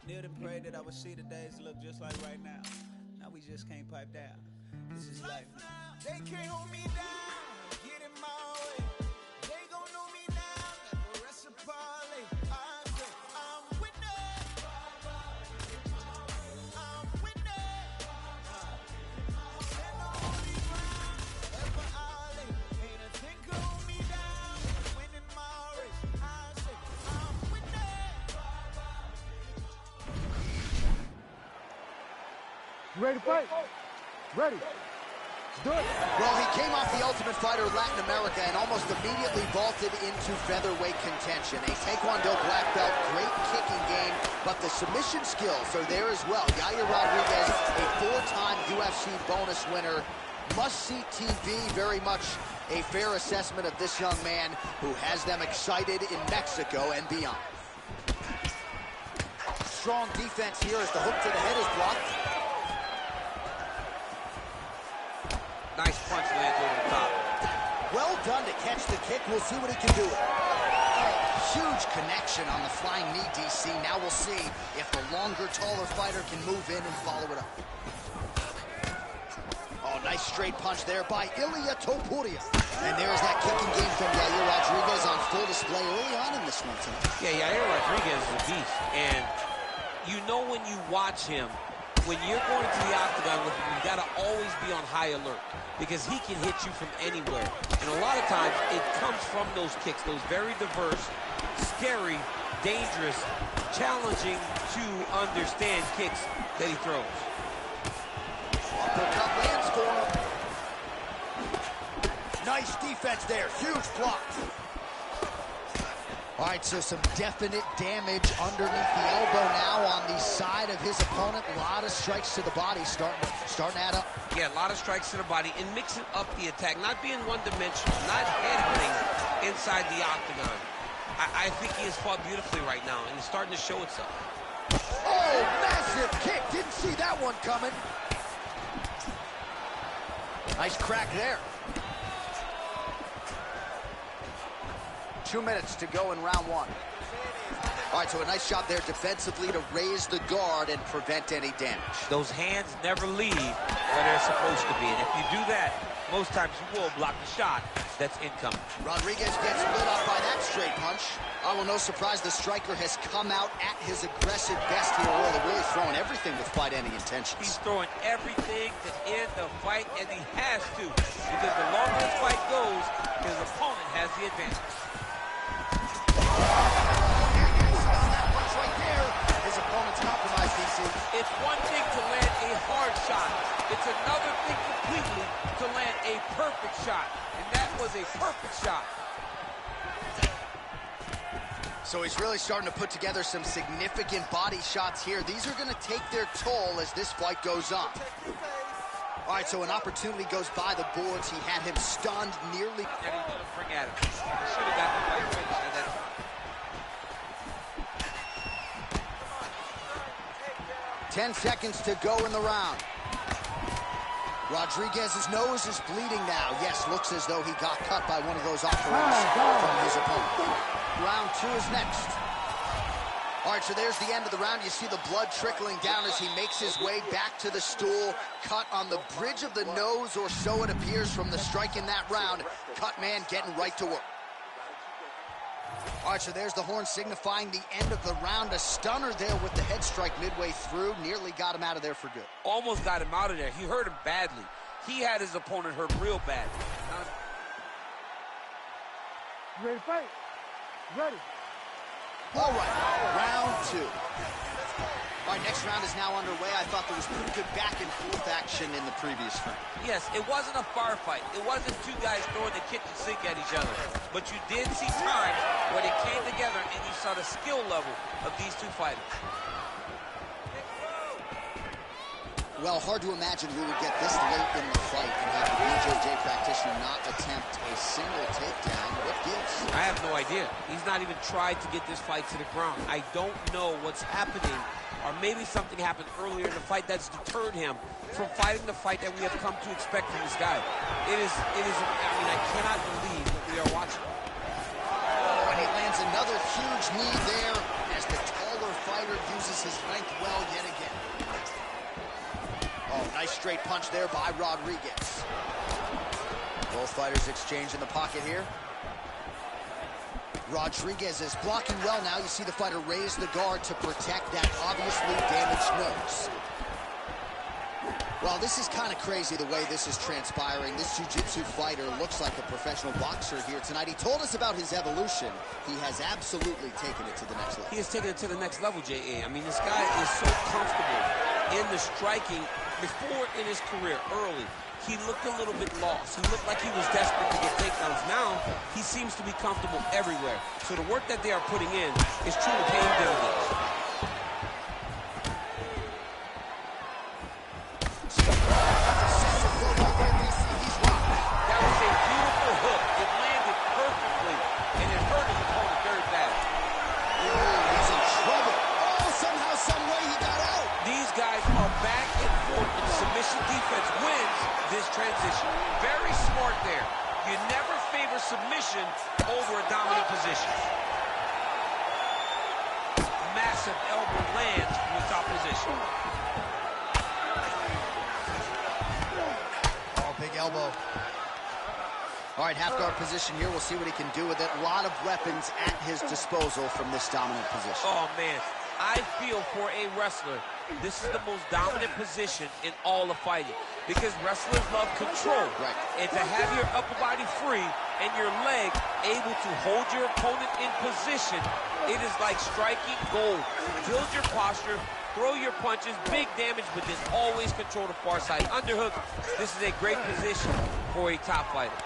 Knelt and prayed that I would see the days look just like right now. Now we just can't pipe down. This is life now. They can't hold me down. Get in my way. They gon' know me now. Like the rest of parlay. I say I'm winning. I'm winning. Stand on holy ground. Ever alley. Ain't a thing can hold me down. Winning my race. I say I'm winning. You ready to fight? Ready. Let's do it. Well, he came off the Ultimate Fighter Latin America and almost immediately vaulted into featherweight contention. A Taekwondo black belt, great kicking game, but the submission skills are there as well. Yair Rodriguez, a four-time UFC bonus winner. Must-see TV, very much a fair assessment of this young man who has them excited in Mexico and beyond. Strong defense here as the hook to the head is blocked. Nice punch lands over the top. Well done to catch the kick. We'll see what he can do. Huge connection on the flying knee, DC. Now we'll see if the longer, taller fighter can move in and follow it up. Oh, nice straight punch there by Ilia Topuria. And there's that kicking game from Yair Rodriguez on full display early on in this one tonight. Yeah, Yair Rodriguez is a beast. And you know when you watch him, when you're going to the octagon with him, you got to always be on high alert because he can hit you from anywhere. And a lot of times, it comes from those kicks, those very diverse, scary, dangerous, challenging to understand kicks that he throws. Uppercut lands for him. Nice defense there. Huge block. All right, so some definite damage underneath the elbow now on the side of his opponent. A lot of strikes to the body starting to add up. Yeah, a lot of strikes to the body and mixing up the attack, not being one-dimensional, not headhunting inside the octagon. I think he has fought beautifully right now, and it's starting to show itself. Oh, massive kick. Didn't see that one coming. Nice crack there. 2 minutes to go in round one. All right, so a nice shot there defensively to raise the guard and prevent any damage. Those hands never leave where they're supposed to be, and if you do that, most times you will block the shot that's incoming. Rodriguez gets lit up by that straight punch. Oh, well, no surprise the striker has come out at his aggressive best here, really throwing everything with fight any intentions. He's throwing everything to end the fight, and he has to, because the longer this fight goes, his opponent has the advantage. His opponent's compromised, DC. It's one thing to land a hard shot. It's another thing completely to land a perfect shot. And that was a perfect shot. So he's really starting to put together some significant body shots here. These are going to take their toll as this fight goes on. All right, so an opportunity goes by the boards. He had him stunned nearly. And he's going to bring at him. He should have got the fight finished at that. 10 seconds to go in the round. Rodriguez's nose is bleeding now. Yes, looks as though he got cut by one of those offerings from his opponent. Round two is next. All right, so there's the end of the round. You see the blood trickling down as he makes his way back to the stool. Cut on the bridge of the nose, or so it appears from the strike in that round. Cut man getting right to work. All right, so there's the horn signifying the end of the round. A stunner there with the head strike midway through. Nearly got him out of there for good. Almost got him out of there. He hurt him badly. He had his opponent hurt real bad. You ready to fight? Ready. All right, round two. All right, next round is now underway. I thought there was pretty good back and forth action in the previous round. Yes, it wasn't a firefight. It wasn't two guys throwing the kitchen sink at each other. But you did see times where they came together and you saw the skill level of these two fighters. Well, hard to imagine we would get this late in the fight and have the BJJ practitioner not attempt a single takedown. What gives? I have no idea. He's not even tried to get this fight to the ground. I don't know what's happening, or maybe something happened earlier in the fight that's deterred him from fighting the fight that we have come to expect from this guy. It is, I mean, I cannot believe what we are watching. Oh, and he lands another huge knee there as the taller fighter uses his length straight punch there by Rodriguez. Both fighters exchange in the pocket here. Rodriguez is blocking well now. You see the fighter raise the guard to protect that obviously damaged nose. Well, this is kind of crazy the way this is transpiring. This jiu-jitsu fighter looks like a professional boxer here tonight. He told us about his evolution. He has absolutely taken it to the next level. He has taken it to the next level, J.A. I mean, this guy is so comfortable in the striking. Before in his career, early, he looked a little bit lost. He looked like he was desperate to get takedowns. Now, he seems to be comfortable everywhere. So the work that they are putting in is truly paying dividends. That was a beautiful hook. It landed perfectly, and it hurt his opponent very bad. He's in trouble. Oh, somehow, some way he got out. These guys are back and forth, and submission defense wins this transition. Very smart there. You never favor submission over a dominant position. Massive elbow lands from the top position. Oh, big elbow. All right, half guard position here. We'll see what he can do with it. A lot of weapons at his disposal from this dominant position. Oh, man. I feel for a wrestler, this is the most dominant position in all of fighting because wrestlers love control. Right. And to have your upper body free and your leg able to hold your opponent in position, it is like striking gold. Build your posture, throw your punches, big damage, but then always control the far side. Underhook, this is a great position for a top fighter.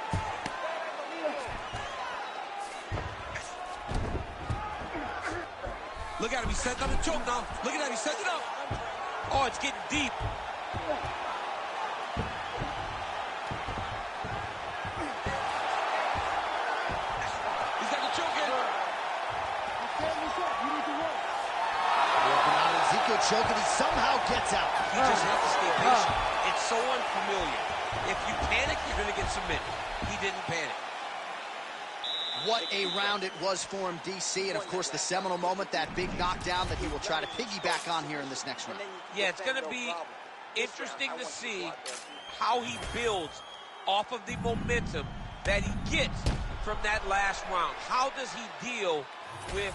Look at him, he's setting up a choke now. Look at that, he's setting it up. Oh, it's getting deep. He's got the choke in. Working on Ezekiel choke, and he somehow gets out. He just has to stay patient. It's so unfamiliar. If you panic, you're going to get submitted. He didn't panic. What a round it was for him, DC, and of course the seminal moment, that big knockdown that he will try to piggyback on here in this next round. Yeah, it's going to be interesting to see how he builds off of the momentum that he gets from that last round. How does he deal with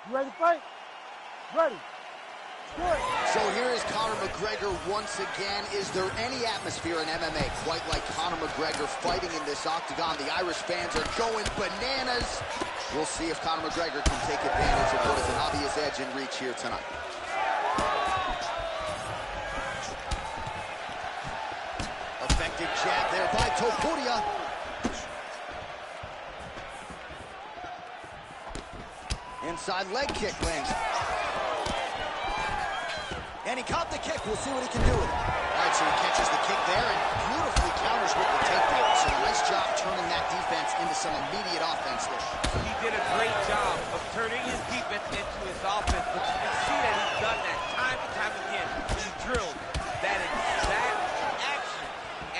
You ready to fight? Ready. Good. So here is Conor McGregor once again. Is there any atmosphere in MMA quite like Conor McGregor fighting in this octagon? The Irish fans are going bananas. We'll see if Conor McGregor can take advantage of what is an obvious edge in reach here tonight. Effective jab there by Topuria. Inside leg kick lands. And he caught the kick. We'll see what he can do with it. All right, so he catches the kick there and beautifully counters with the takedown. So nice job turning that defense into some immediate offense there. He did a great job of turning his defense into his offense, but you can see that he's done that time and time again. He drilled that exact action,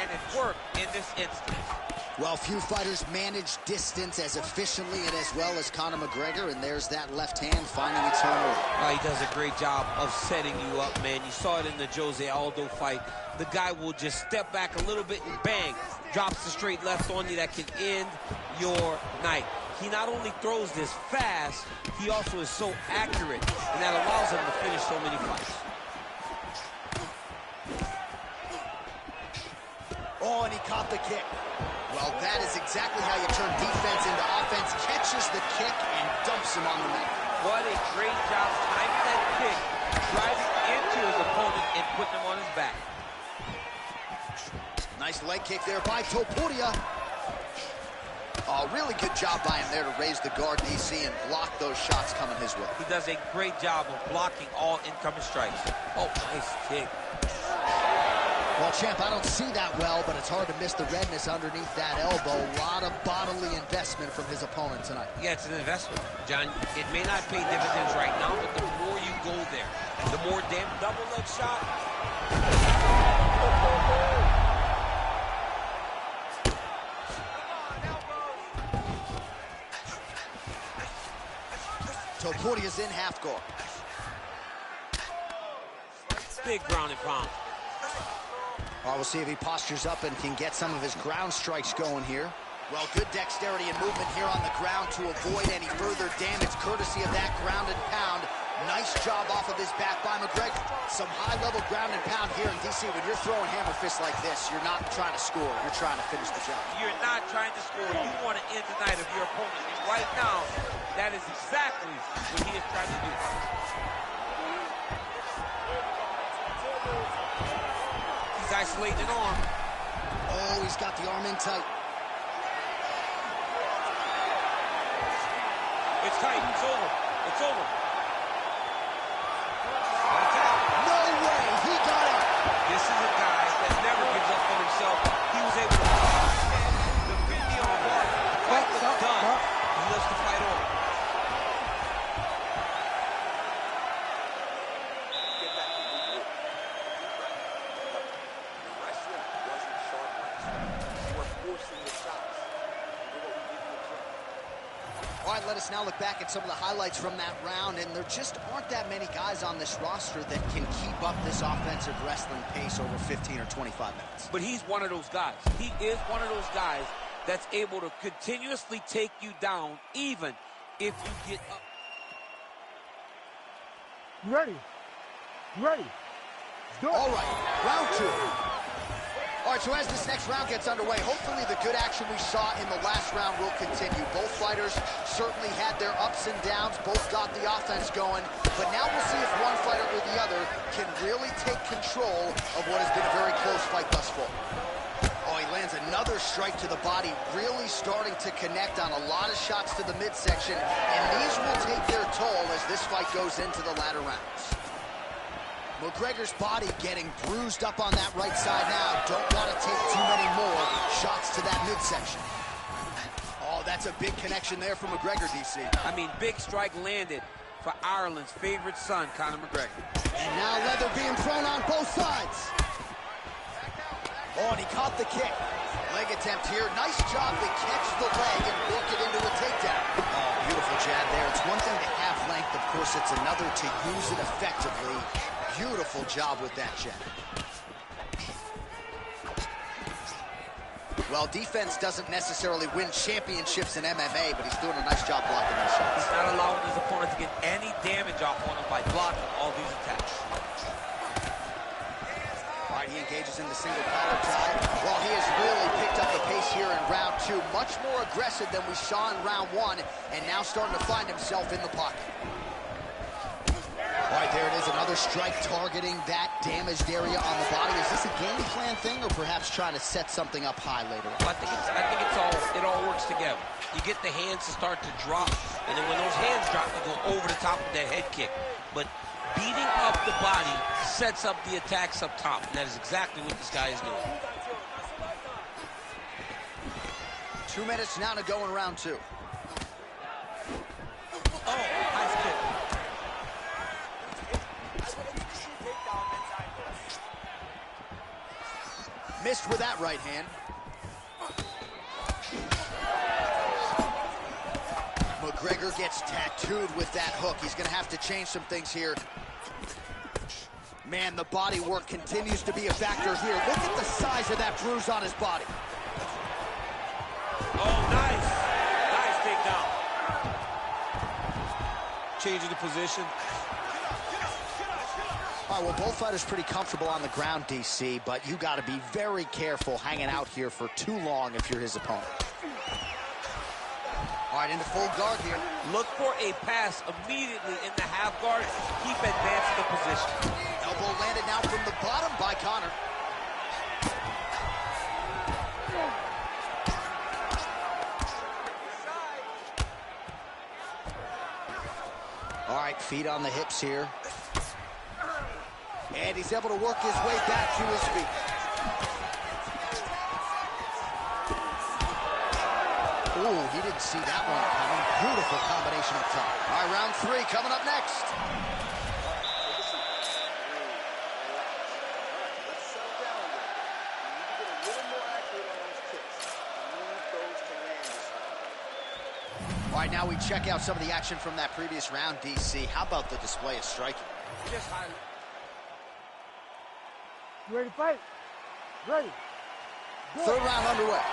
and it worked in this instance. Well, few fighters manage distance as efficiently and as well as Conor McGregor, and there's that left hand finding its own way. He does a great job of setting you up, man. You saw it in the Jose Aldo fight. The guy will just step back a little bit and bang, drops the straight left on you that can end your night. He not only throws this fast, he also is so accurate, and that allows him to finish so many fights. Oh, and he caught the kick. Well, that is exactly how you turn defense into offense. Catches the kick and dumps him on the mat. What a great job timing that kick, driving into his opponent and putting him on his back. Nice leg kick there by Topuria. Oh, really good job by him there to raise the guard, DC, and block those shots coming his way. He does a great job of blocking all incoming strikes. Oh, nice kick. Well, champ, I don't see that well, but it's hard to miss the redness underneath that elbow. A lot of bodily investment from his opponent tonight. Yeah, it's an investment, John. It may not pay dividends right now, but the more you go there, the more damn double leg shot. Topuria's in half guard. Big ground and pound. Well, we'll see if he postures up and can get some of his ground strikes going here. Well, good dexterity and movement here on the ground to avoid any further damage, courtesy of that ground and pound. Nice job off of his back by McGregor. Some high-level ground and pound here in DC. When you're throwing hammer fists like this, you're not trying to score. You're trying to finish the job. You're not trying to score. You want to end the night of your opponent. And right now, that is exactly what he is trying to do. He's isolating an arm. Oh, he's got the arm in tight. It's tight. It's over. It's over. No way. He got it. This is a guy that never gives up on himself. He was able to defend the arm. Fight was done. He lives to fight on. All right, let us now look back at some of the highlights from that round, and there just aren't that many guys on this roster that can keep up this offensive wrestling pace over 15 or 25 minutes. But he's one of those guys. He is one of those guys that's able to continuously take you down, even if you get up. You ready? You ready? Let's do it. All right, round two. All right, so as this next round gets underway, hopefully the good action we saw in the last round will continue. Both fighters certainly had their ups and downs, both got the offense going, but now we'll see if one fighter or the other can really take control of what has been a very close fight thus far. Oh, he lands another strike to the body, really starting to connect on a lot of shots to the midsection, and these will take their toll as this fight goes into the latter rounds. McGregor's body getting bruised up on that right side now. Don't want to take too many more shots to that midsection. Oh, that's a big connection there from McGregor, DC. I mean, big strike landed for Ireland's favorite son, Conor McGregor. And now leather being thrown on both sides. Oh, and he caught the kick. Leg attempt here. Nice job to catch the leg and work it into a takedown. Oh, beautiful jab there. It's one thing to have length, of course. It's another to use it effectively. Beautiful job with that jab. Well, defense doesn't necessarily win championships in MMA, but he's doing a nice job blocking those shots. He's not allowing his opponent to get any damage off on him by blocking all these attacks. All right, he engages in the single collar tie. Well, he has really picked up the pace here in round two. Much more aggressive than we saw in round one, and now starting to find himself in the pocket. All right, there it is, another strike targeting that damaged area on the body. Is this a game plan thing, or perhaps trying to set something up high later on? Well, I think it all works together. You get the hands to start to drop, and then when those hands drop, you go over the top of that head kick. But beating up the body sets up the attacks up top, and that is exactly what this guy is doing. 2 minutes now to go in round two. Oh, nice kick. Missed with that right hand. McGregor gets tattooed with that hook. He's going to have to change some things here. Man, the body work continues to be a factor here. Look at the size of that bruise on his body. Oh, nice. Nice takedown. Changing the position. All All right, well, both fighters pretty comfortable on the ground, DC, but you got to be very careful hanging out here for too long if you're his opponent. All right, into full guard here. Look for a pass immediately in the half guard. Keep advancing the position. Elbow landed now from the bottom by Connor. All right, feet on the hips here. And he's able to work his way back to his feet. Ooh, he didn't see that one coming. Beautiful combination up top. All right, round 3 coming up next. All right, now we check out some of the action from that previous round, DC. How about the display of striking? Just high. You ready to fight? Ready. Go. Third round underway.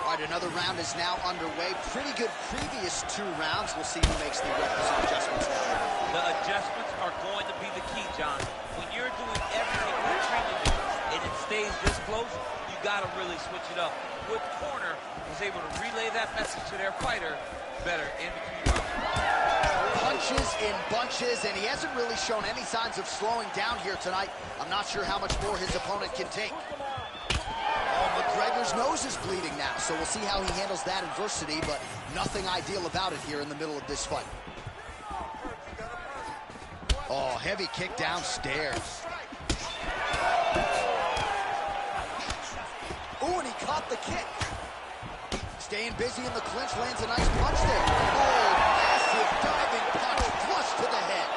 All right, another round is now underway. Pretty good previous 2 rounds. We'll see who makes the requisite adjustments now. The adjustments are going to be the key, John. When you're doing everything you're trained to do and it stays this close, you got to really switch it up. Good corner was able to relay that message to their fighter better in between rounds. Punches in bunches, and he hasn't really shown any signs of slowing down here tonight. I'm not sure how much more his opponent can take. Oh, McGregor's nose is bleeding now, so we'll see how he handles that adversity, but nothing ideal about it here in the middle of this fight. Oh, heavy kick downstairs. Oh, and he caught the kick. Staying busy in the clinch, lands a nice punch there. Oh, massive diving punch, flush to the head.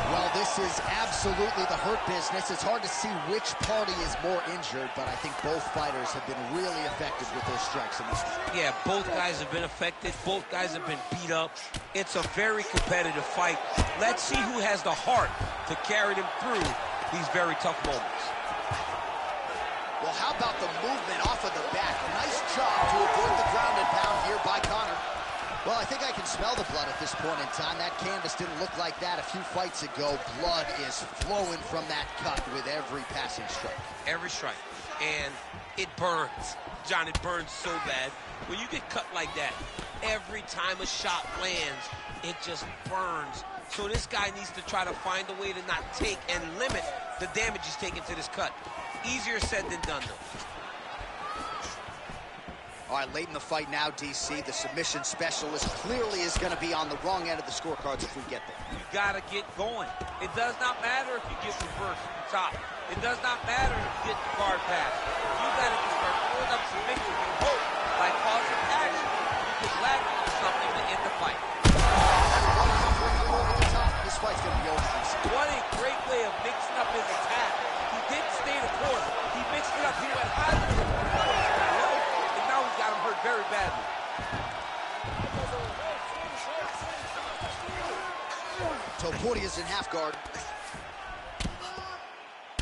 Well, this is absolutely the hurt business. It's hard to see which party is more injured, but I think both fighters have been really effective with their strikes in this one. Yeah, both guys have been affected. Both guys have been beat up. It's a very competitive fight. Let's see who has the heart to carry them through these very tough moments. Well, how about the movement off of the back? Nice job to avoid the ground and pound here by Connor. Well, I think I can smell the blood at this point in time. That canvas didn't look like that a few fights ago. Blood is flowing from that cut with every passing strike. Every strike. And it burns. John, it burns so bad. When you get cut like that, every time a shot lands, it just burns. So this guy needs to try to find a way to not take and limit the damage he's taking to this cut. Easier said than done, though. All right, late in the fight now, DC. The submission specialist clearly is going to be on the wrong end of the scorecards if we get there. You got to get going. It does not matter if you get reversed from the top. It does not matter if you get the guard pass. You got to just start pulling up submissions and hope by causing action you can lag on something to end the fight. Over the top. This fight's going to be over. What a great way of mixing up his attack. He didn't stay the course. He mixed it up. He went high to the corner. And now he's got him hurt very badly. Topuria's in half guard.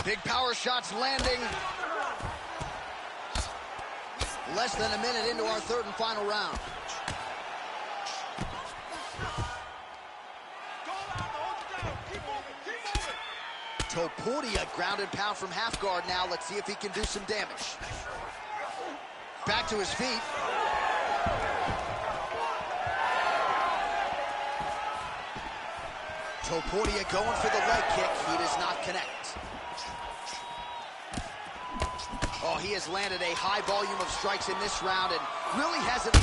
Big power shots landing. Less than a minute into our third and final round. Topuria ground and pound from half guard now. Let's see if he can do some damage. Back to his feet. Topuria going for the leg kick. He does not connect. Oh, he has landed a high volume of strikes in this round and really hasn't... Oh!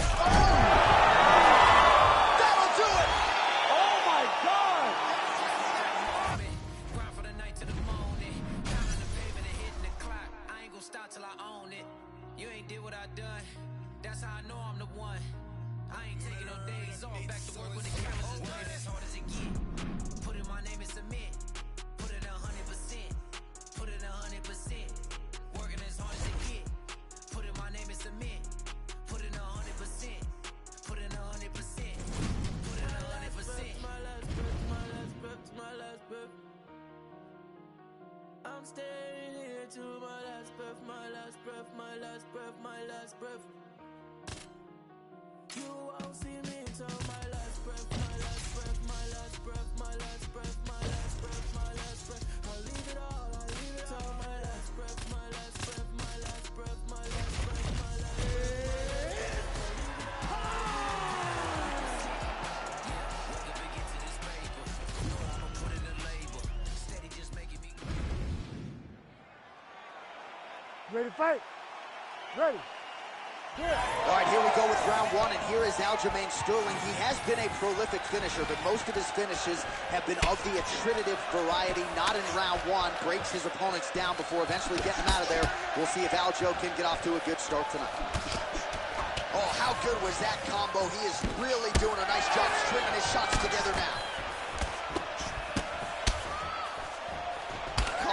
That'll do it! Oh, my God! Stop till I own it. You ain't did what I done. That's how I know I'm the one. I ain't taking no days off. Back to work when the cameras is done. As hard as it get. Put in my name and submit. Put it 100%. Put it 100%. Working as hard as it get. Put in my name and submit. Put it 100%. Put it 100%. Put it 100%. My last breath, my last breath, my last breath. I'm staying here to my last breath, my last breath, my last breath, my last breath. You won't see me till my last breath, my last breath, my last breath, my last breath, my last breath, my last breath. Ready to fight. Ready. All right, here we go with round one, and here is Aljamain Sterling. He has been a prolific finisher, but most of his finishes have been of the attritive variety. Not in round one. Breaks his opponents down before eventually getting them out of there. We'll see if Aljo can get off to a good start tonight. Oh, how good was that combo? He is really doing a nice job stringing his shots together now.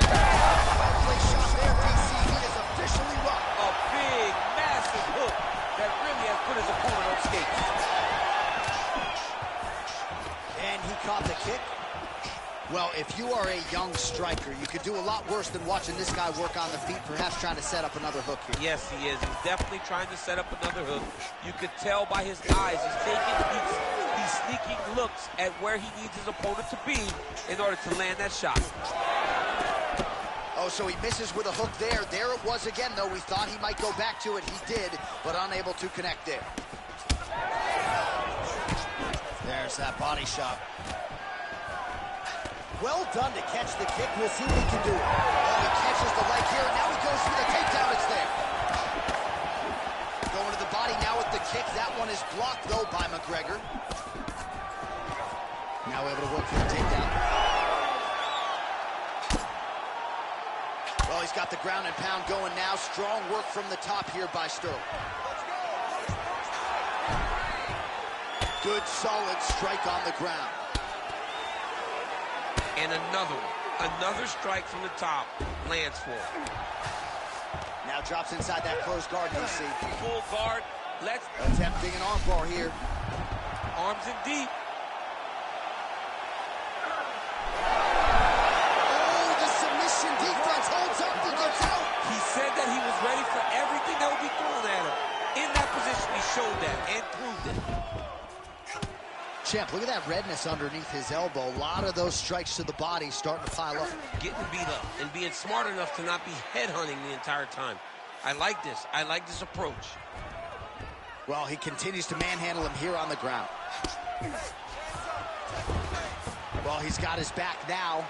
Well-placed shot there, DC. He is officially rocked. A big, massive hook that really has put his opponent on skates. And he caught the kick. Well, if you are a young striker, you could do a lot worse than watching this guy work on the feet, perhaps trying to set up another hook here. Yes, he is. He's definitely trying to set up another hook. You could tell by his eyes. He's taking these sneaking looks at where he needs his opponent to be in order to land that shot. Oh, so he misses with a hook there. There it was again, though. We thought he might go back to it. He did, but unable to connect there. There's that body shot. Well done to catch the kick. We'll see what he can do. Oh, he catches the leg here. Now he goes for the takedown. It's there. Going to the body now with the kick. That one is blocked, though, by McGregor. Now able to work for the takedown. Well, he's got the ground and pound going now. Strong work from the top here by Sterling. Good, solid strike on the ground. And another one. Another strike from the top lands for him. Now drops inside that closed guard, DC. Full guard. Let's attempting an arm bar here. arms in deep. Oh, the submission defense holds up. He gets out. He said that he was ready for everything that would be thrown at him. In that position, he showed that and proved it. Champ, look at that redness underneath his elbow. A lot of those strikes to the body starting to pile up. Getting beat up and being smart enough to not be headhunting the entire time. I like this. I like this approach. Well, he continues to manhandle him here on the ground. Well, he's got his back now.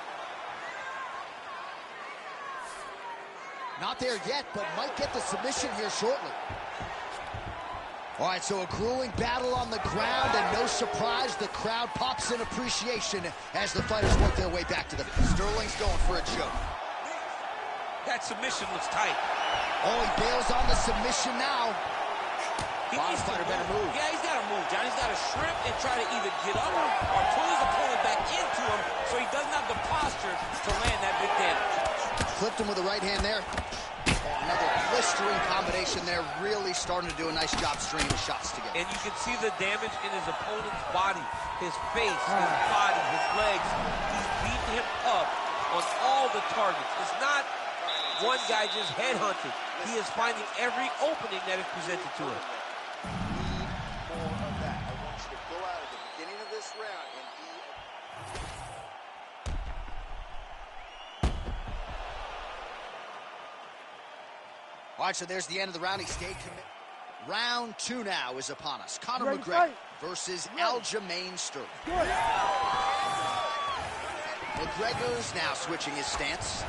Not there yet, but might get the submission here shortly. All right, so a grueling battle on the ground, and no surprise, the crowd pops in appreciation as the fighters work their way back to the... Sterling's going for a choke. That submission looks tight. Oh, he bails on the submission now. He Bottom needs to fighter better move. Yeah, he's got to move, John. He's got to shrimp and try to either get up or pull his opponent back into him so he doesn't have the posture to land that big damage. Clipped him with the right hand there. Another blistering combination there, really starting to do a nice job stringing the shots together. And you can see the damage in his opponent's body, his face, his body, his legs. He's beating him up on all the targets. It's not one guy just headhunting. He is finding every opening that is presented to him. More of that. I want you to go out at the beginning of this round and be... All right, so there's the end of the round. He stayed committed. Round two now is upon us. Conor McGregor versus Aljamain Sterling. McGregor's now switching his stance.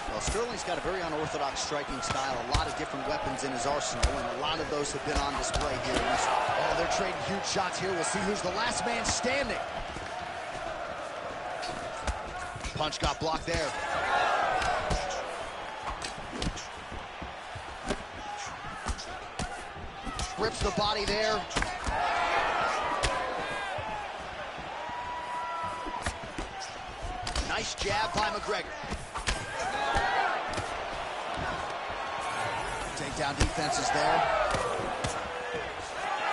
Well, Sterling's got a very unorthodox striking style, a lot of different weapons in his arsenal, and a lot of those have been on display here. Oh, they're trading huge shots here. We'll see who's the last man standing. Punch got blocked there. Rips the body there. Nice jab by McGregor. Takedown defense is there.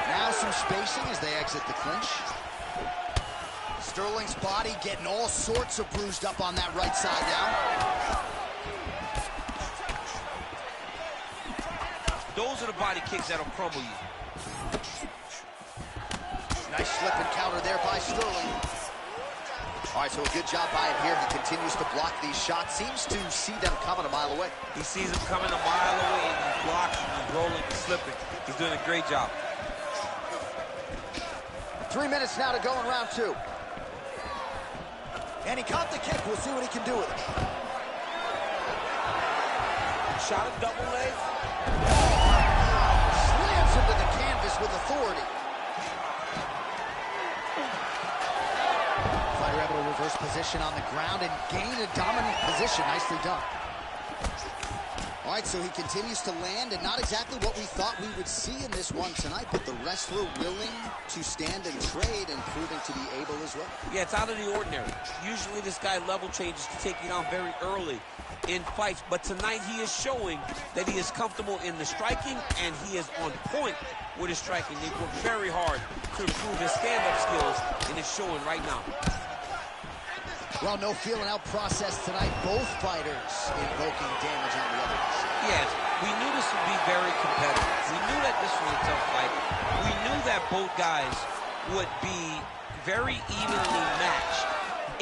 Now some spacing as they exit the clinch. Sterling's body getting all sorts of bruised up on that right side now. Those are the body kicks that'll crumble you. Nice slip and counter there by Sterling. All right, so a good job by him here. He continues to block these shots. Seems to see them coming a mile away. He sees them coming a mile away, and he's blocking, he's rolling, he's slipping. He's doing a great job. 3 minutes now to go in round two. And he caught the kick. We'll see what he can do with it. shot a double leg. Slams him to the canvas with authority. Fighter able to reverse position on the ground and gain a dominant position. Nicely done. All right, so he continues to land, and not exactly what we thought we would see in this one tonight, but the wrestler willing to stand and trade and proving to be able as well. Yeah, it's out of the ordinary. Usually this guy level changes to take you down very early in fights, but tonight he is showing that he is comfortable in the striking, and he is on point with his striking. They've worked very hard to improve his stand-up skills, and it's showing right now. Well, no feeling out process tonight. Both fighters invoking damage on the other. Yes, we knew this would be very competitive. We knew that this was a tough fight. We knew that both guys would be very evenly matched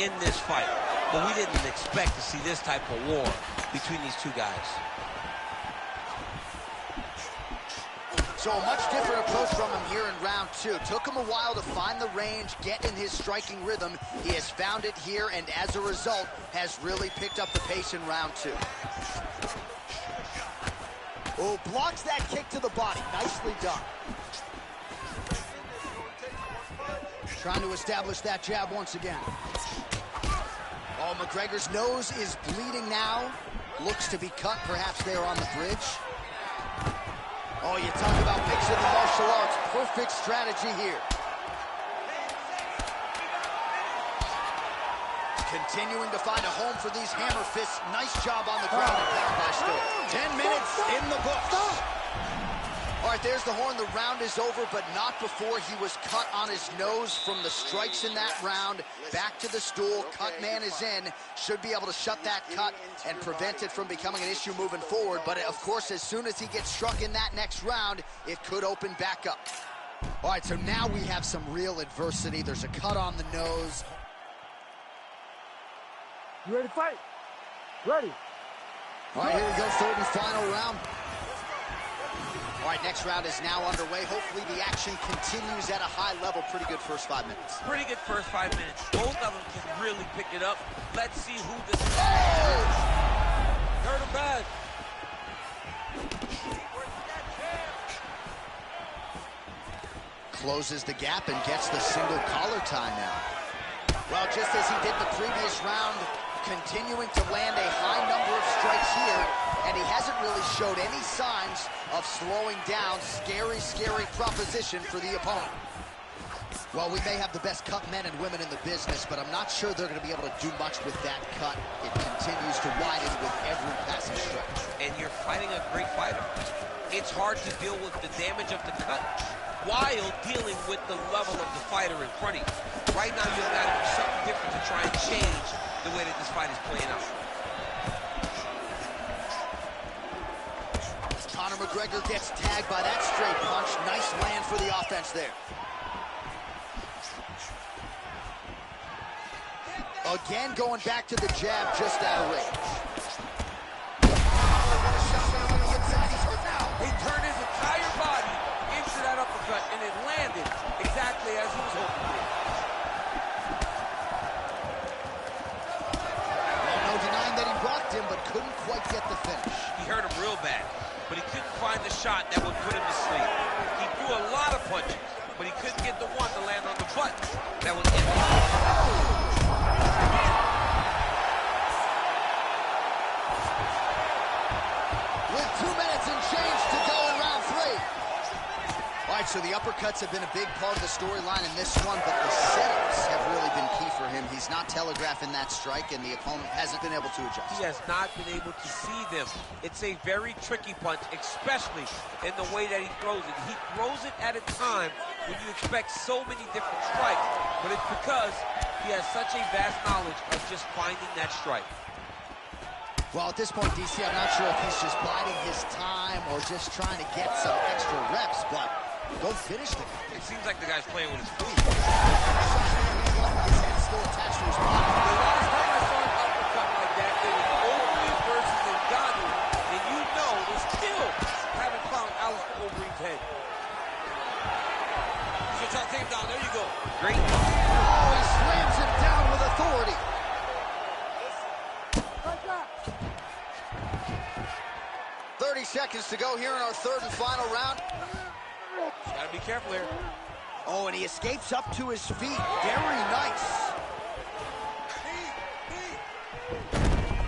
in this fight. But we didn't expect to see this type of war between these two guys. So a much different approach from him here in round two. Took him a while to find the range, get in his striking rhythm. He has found it here, and as a result, has really picked up the pace in round two. Oh, blocks that kick to the body. Nicely done. Trying to establish that jab once again. Oh, McGregor's nose is bleeding now. Looks to be cut, perhaps there on the bridge. Oh, you talk about mixing the martial arts. Perfect strategy here. Continuing to find a home for these hammer fists. Nice job on the ground and pound by Stowe. 10 minutes in the books. All right, there's the horn. The round is over, but not before he was cut on his nose from the strikes in that round. Back to the stool. Cut man is in. Should be able to shut that cut and prevent it from becoming an issue moving forward. But, of course, as soon as he gets struck in that next round, it could open back up. All right, so now we have some real adversity. There's a cut on the nose. You ready to fight? Ready. All right, here we go, third and final round. All right, next round is now underway. Hopefully the action continues at a high level. Pretty good first 5 minutes. Pretty good first 5 minutes. Both of them can really pick it up. Let's see who this is. Hurt him bad. Closes the gap and gets the single collar tie now. Well, just as he did the previous round, continuing to land a high number of strikes here, and he hasn't really showed any signs of slowing down. Scary, scary proposition for the opponent. Well, we may have the best cut men and women in the business, but I'm not sure they're going to be able to do much with that cut. It continues to widen with every passing stretch. And you're fighting a great fighter. It's hard to deal with the damage of the cut while dealing with the level of the fighter in front of you. Right now, you've got to do something different to try and change the way that this fight is playing out. Conor McGregor gets tagged by that straight punch. Nice land for the offense there. Again, going back to the jab, just out of range. He turned his entire body into that uppercut, and it landed exactly as he was hoping to. Well, no denying that he rocked him, but couldn't quite get the finish. He hurt him real bad, but he couldn't find the shot that would put him to sleep. He threw a lot of punches, but he couldn't get the one to land on the button that was in the With 2 minutes and change to go in round three. All right, so the uppercuts have been a big part of the storyline in this one, but the setups have really been key for him. He's not telegraphing that strike, and the opponent hasn't been able to adjust. He has not been able to see them. It's a very tricky punch, especially in the way that he throws it. He throws it at a time when you expect so many different strikes, but it's because he has such a vast knowledge of just finding that strike. Well, at this point, DC, I'm not sure if he's just biding his time or just trying to get some extra reps, but go finish the guy. It seems like the guy's playing with his food. His head's still attached to his body. The last time I saw an uppercut like that, it was Overeem versus Ngannou, and you know they still haven't found Alistair Overeem's head. So try to take him down. There you go. Great. Oh, he slams him down with authority. seconds to go here in our third and final round. Just gotta be careful here. Oh, and he escapes up to his feet. Very nice.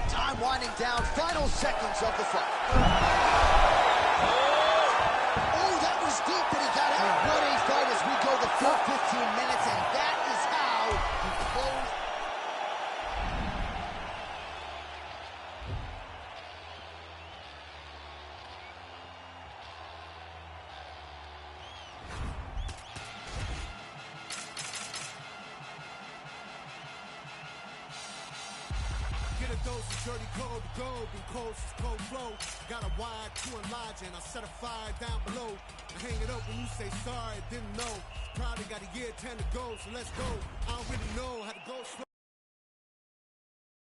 Time winding down. Final seconds of the fight. Oh, that was deep, but he got out. What a fight as we go the full 15 minutes, and that is how he closed. Get a dose of dirty cold gold, and cold cold flow. Got a wire to enlarge, and I set a fire down below. I hang it up when you say sorry, didn't know. Probably got a year 10 to go, so let's go. I don't really know how to go slow.